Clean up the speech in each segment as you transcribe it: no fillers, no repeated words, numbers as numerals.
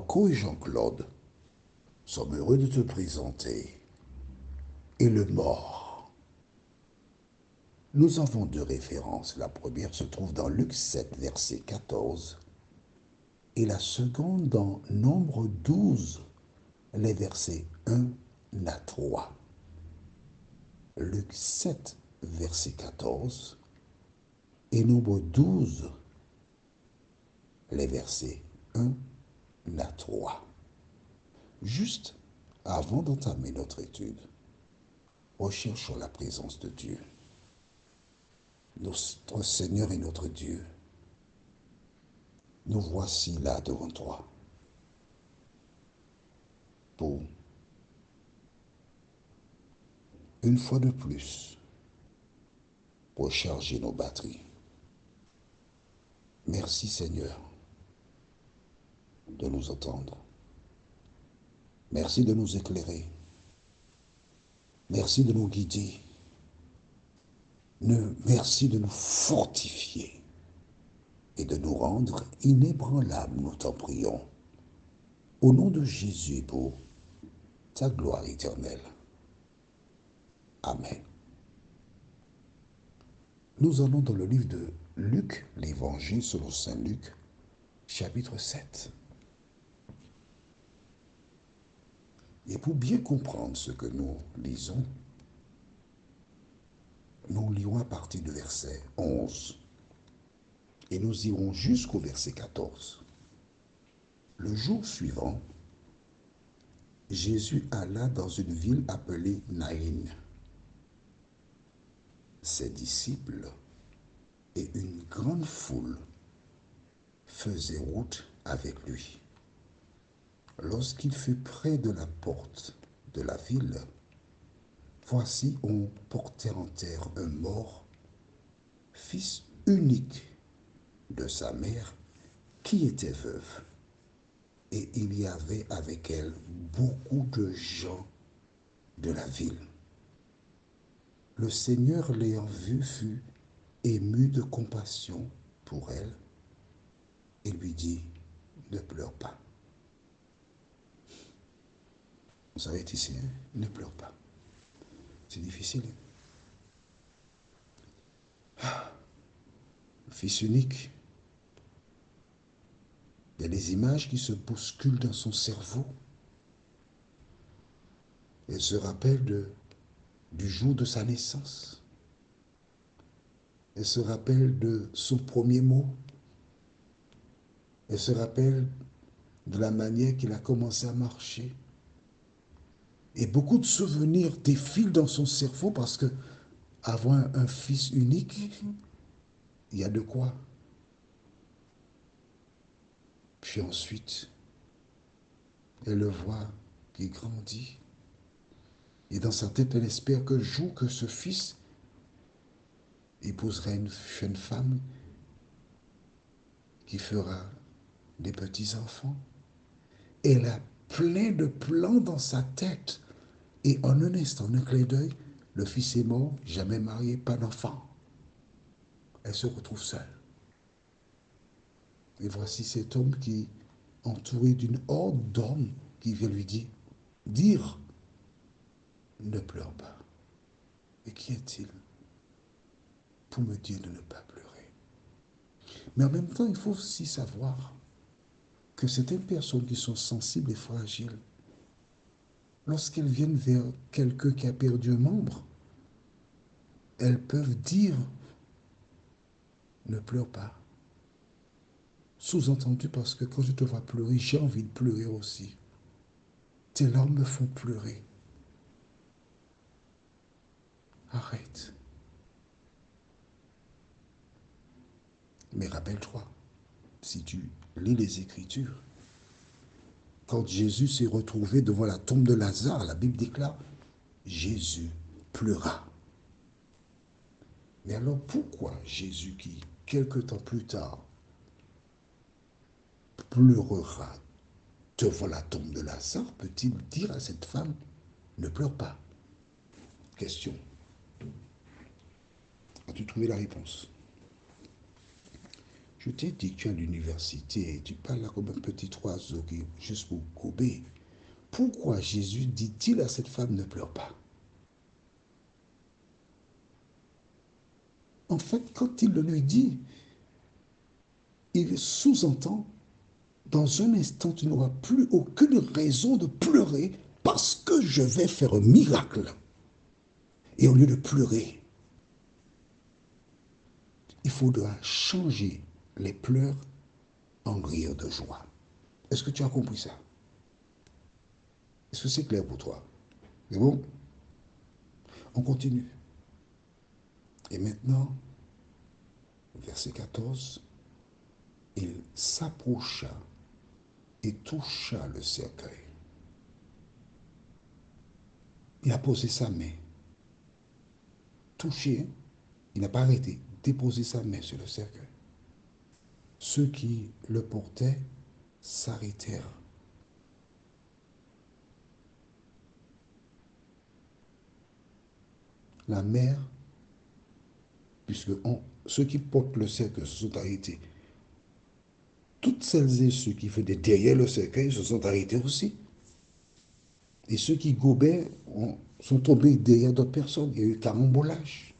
Marco et Jean-Claude sommes heureux de te présenter Et le mort. Nous avons deux références. La première se trouve dans Luc 7, verset 14, et la seconde dans Nombre 12, les versets 1 à 3. Luc 7, verset 14, et Nombre 12, les versets 1 à 3. Juste avant d'entamer notre étude, recherchons la présence de Dieu. Notre Seigneur et notre Dieu, nous voici là devant toi pour, une fois de plus, recharger nos batteries. Merci Seigneur de nous entendre. Merci de nous éclairer. Merci de nous guider. Merci de nous fortifier et de nous rendre inébranlables, nous t'en prions. Au nom de Jésus pour ta gloire éternelle. Amen. Nous allons dans le livre de Luc, l'Évangile selon saint Luc, chapitre 7. Et pour bien comprendre ce que nous lisons, nous lirons à partir du verset 11 et nous irons jusqu'au verset 14. Le jour suivant, Jésus alla dans une ville appelée Naïn. Ses disciples et une grande foule faisaient route avec lui. Lorsqu'il fut près de la porte de la ville, voici on portait en terre un mort, fils unique de sa mère, qui était veuve. Et il y avait avec elle beaucoup de gens de la ville. Le Seigneur l'ayant vue fut ému de compassion pour elle et lui dit, ne pleure pas. Vous savez ici, hein? Ne pleure pas. C'est difficile. Fils unique. Il y a des images qui se bousculent dans son cerveau. Elle se rappelle du jour de sa naissance. Elle se rappelle de son premier mot. Elle se rappelle de la manière qu'il a commencé à marcher. Et beaucoup de souvenirs défilent dans son cerveau parce que avoir un fils unique, il y a de quoi. Puis ensuite, elle le voit qui grandit. Et dans sa tête, elle espère que jour que ce fils épousera une jeune femme qui fera des petits-enfants. Elle a plein de plans dans sa tête. Et en un instant, en un clin d'œil, le fils est mort, jamais marié, pas d'enfant. Elle se retrouve seule. Et voici cet homme qui, entouré d'une horde d'hommes, qui vient lui dire, ne pleure pas. Et qui est-il pour me dire de ne pas pleurer? Mais en même temps, il faut aussi savoir que certaines personnes qui sont sensibles et fragiles, lorsqu'elles viennent vers quelqu'un qui a perdu un membre, elles peuvent dire, ne pleure pas. Sous-entendu parce que quand je te vois pleurer, j'ai envie de pleurer aussi. Tes larmes me font pleurer. Arrête. Mais rappelle-toi, si tu lis les Écritures, quand Jésus s'est retrouvé devant la tombe de Lazare, la Bible déclare, Jésus pleura. Mais alors pourquoi Jésus qui, quelque temps plus tard, pleurera devant la tombe de Lazare, peut-il dire à cette femme, ne pleure pas? Question. As-tu trouvé la réponse? Je t'ai dit que tu es à l'université et tu parles là comme un petit oiseau qui juste pour gober. Pourquoi Jésus dit-il à cette femme ne pleure pas? En fait, quand il le lui dit, il sous-entend, dans un instant, tu n'auras plus aucune raison de pleurer parce que je vais faire un miracle. Et au lieu de pleurer, il faudra changer les pleurs en rire de joie. Est-ce que tu as compris ça? Est-ce que c'est clair pour toi? C'est bon? On continue. Et maintenant, verset 14, il s'approcha et toucha le cercueil. Il a posé sa main. Touché, hein? Il n'a pas arrêté. Déposé sa main sur le cercueil. Ceux qui le portaient s'arrêtèrent. La mère, puisque ceux qui portent le cercueil se sont arrêtés. Toutes celles et ceux qui faisaient derrière le cercueil se sont arrêtés aussi. Et ceux qui gobaient sont tombés derrière d'autres personnes. Il y a eu carambolage.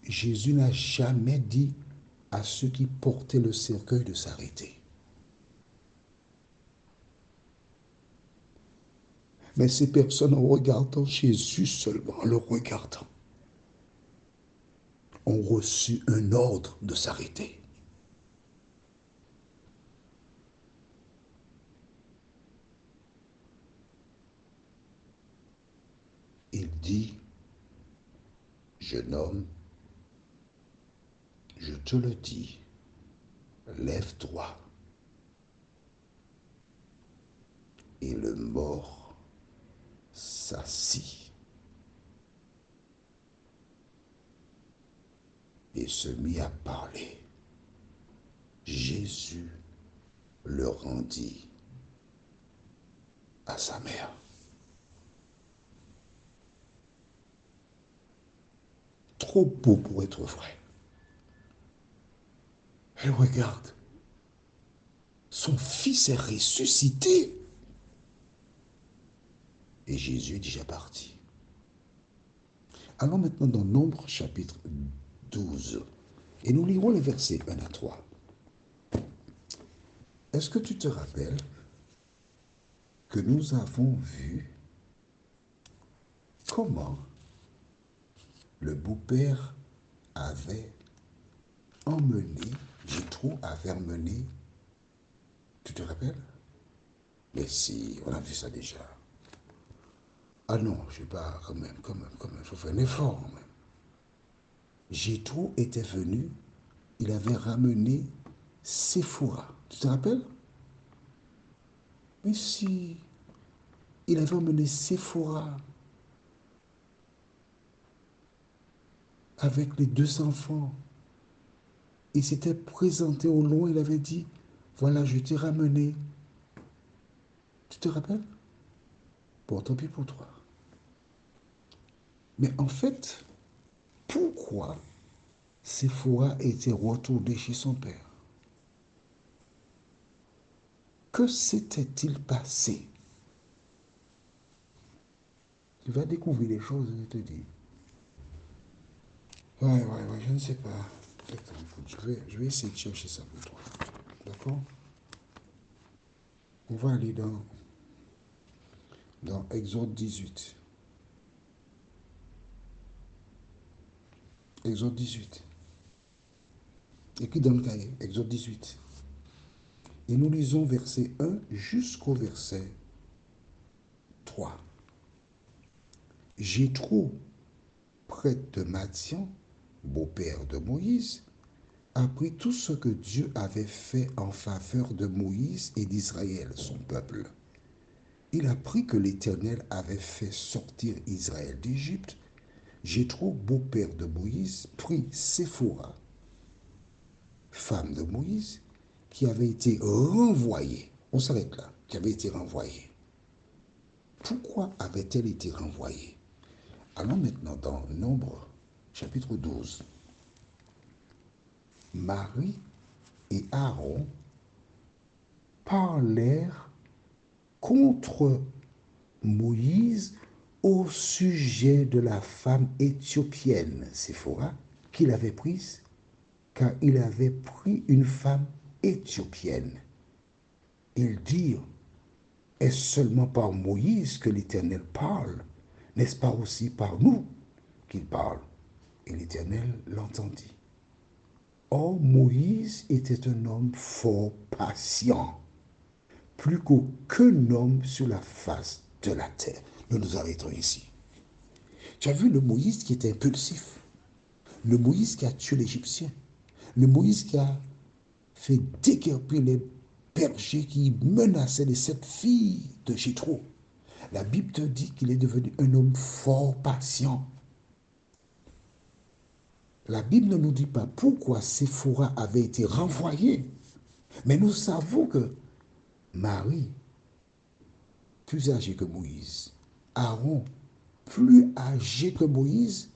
Jésus n'a jamais dit à ceux qui portaient le cercueil de s'arrêter. Mais ces personnes, en regardant Jésus seulement, en le regardant, ont reçu un ordre de s'arrêter. Il dit, jeune homme, je te le dis, lève-toi. Et le mort s'assit et se mit à parler. Jésus le rendit à sa mère. Trop beau pour être vrai. Elle regarde. Son fils est ressuscité. Et Jésus est déjà parti. Allons maintenant dans Nombre chapitre 12. Et nous lirons les versets 1 à 3. Est-ce que tu te rappelles que nous avons vu comment le beau-père avait emmené, Jéthro avait emmené, tu te rappelles? Mais si, on a vu ça déjà. Ah non, je ne sais pas, quand même, il faut faire un effort quand même. Jéthro était venu, il avait ramené Séphora. Tu te rappelles? Mais si, il avait emmené Séphora avec les deux enfants. Il s'était présenté au loin, il avait dit, voilà, je t'ai ramené. Tu te rappelles? Bon, tant pis pour toi. Mais en fait, pourquoi Séphora était retourné chez son père? Que s'était-il passé? Tu vas découvrir les choses, je te dis. Ouais, je ne sais pas. Attends, je vais essayer de chercher ça pour toi. D'accord? On va aller dans Exode 18. Exode 18. Écrit dans le cahier, Exode 18. Et nous lisons verset 1 jusqu'au verset 3. Jéthro, prêtre de Madian, beau-père de Moïse, apprit tout ce que Dieu avait fait en faveur de Moïse et d'Israël, son peuple. Il apprit que l'Éternel avait fait sortir Israël d'Égypte. Jéthro, beau-père de Moïse, prit Séphora, femme de Moïse, qui avait été renvoyée. On s'arrête là, qui avait été renvoyée. Pourquoi avait-elle été renvoyée? Allons maintenant dans Nombre, chapitre 12. Marie et Aaron parlèrent contre Moïse au sujet de la femme éthiopienne, Séphora, qu'il avait prise, car il avait pris une femme éthiopienne. Ils dirent, est-ce seulement par Moïse que l'Éternel parle? N'est-ce pas aussi par nous qu'il parle? Et l'Éternel l'entendit. Or, Moïse était un homme fort patient, plus qu'aucun homme sur la face de la terre. Nous nous arrêtons ici. Tu as vu le Moïse qui était impulsif, le Moïse qui a tué l'Égyptien, le Moïse qui a fait déguerpir les bergers qui menaçaient les 7 filles de Jéthro. La Bible te dit qu'il est devenu un homme fort patient. La Bible ne nous dit pas pourquoi Séphora avait été renvoyée, mais nous savons que Marie, plus âgée que Moïse, Aaron, plus âgé que Moïse,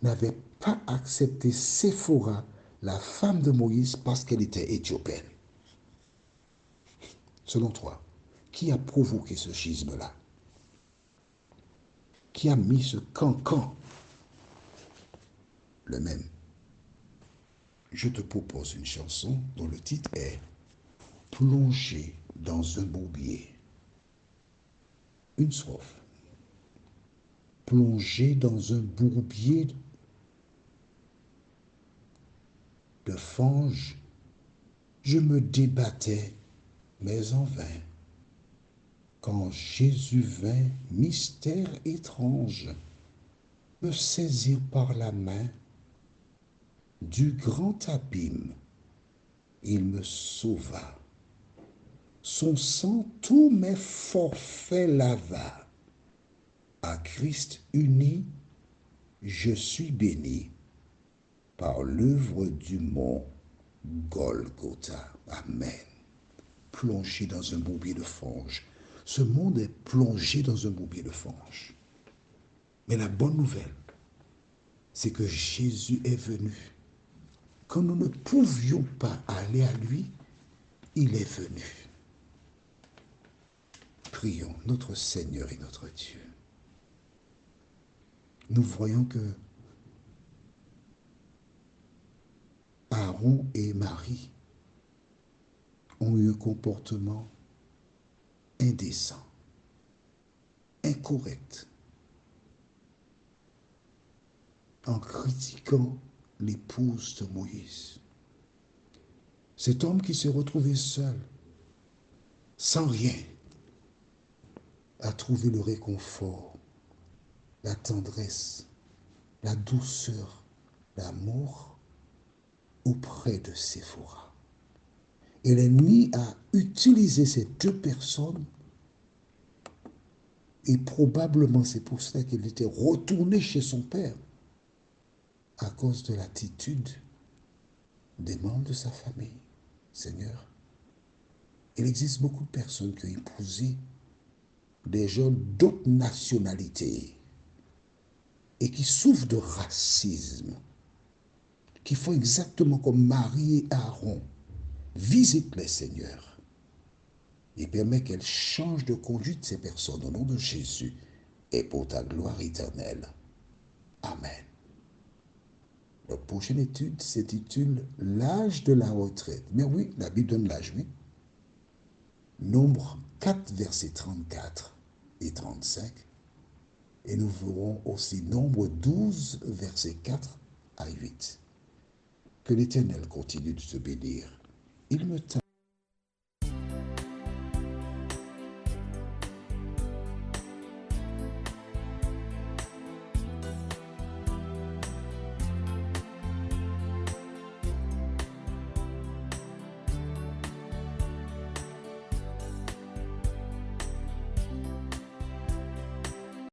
n'avait pas accepté Séphora, la femme de Moïse, parce qu'elle était éthiopienne. Selon toi, qui a provoqué ce schisme-là? Qui a mis ce cancan? Le même. Je te propose une chanson dont le titre est Plongé dans un bourbier. Une strophe. Plongé dans un bourbier de fange, je me débattais, mais en vain. Quand Jésus vint, mystère étrange, me saisir par la main, du grand abîme, il me sauva. Son sang tous mes forfaits lava. À Christ uni, je suis béni par l'œuvre du mont Golgotha. Amen. Plongé dans un bourbier de fange. Ce monde est plongé dans un bourbier de fange. Mais la bonne nouvelle, c'est que Jésus est venu. Quand nous ne pouvions pas aller à lui, il est venu. Prions notre Seigneur et notre Dieu. Nous voyons que Aaron et Marie ont eu un comportement indécent, incorrect, en critiquant l'épouse de Moïse. Cet homme qui s'est retrouvé seul, sans rien, a trouvé le réconfort, la tendresse, la douceur, l'amour auprès de Séphora. Et l'ennemi a utilisé ces 2 personnes et probablement c'est pour cela qu'il était retourné chez son père à cause de l'attitude des membres de sa famille. Seigneur, il existe beaucoup de personnes qui ont épousé des gens d'autres nationalités et qui souffrent de racisme, qui font exactement comme Marie et Aaron. Visite-les, Seigneur, et permets qu'elles changent de conduite, ces personnes, au nom de Jésus, et pour ta gloire éternelle. Amen. La prochaine étude s'intitule « L'âge de la retraite ». Mais oui, la Bible donne l'âge, oui. Nombre 4, versets 34 et 35. Et nous verrons aussi Nombre 12, versets 4 à 8. Que l'Éternel continue de te bénir. Il me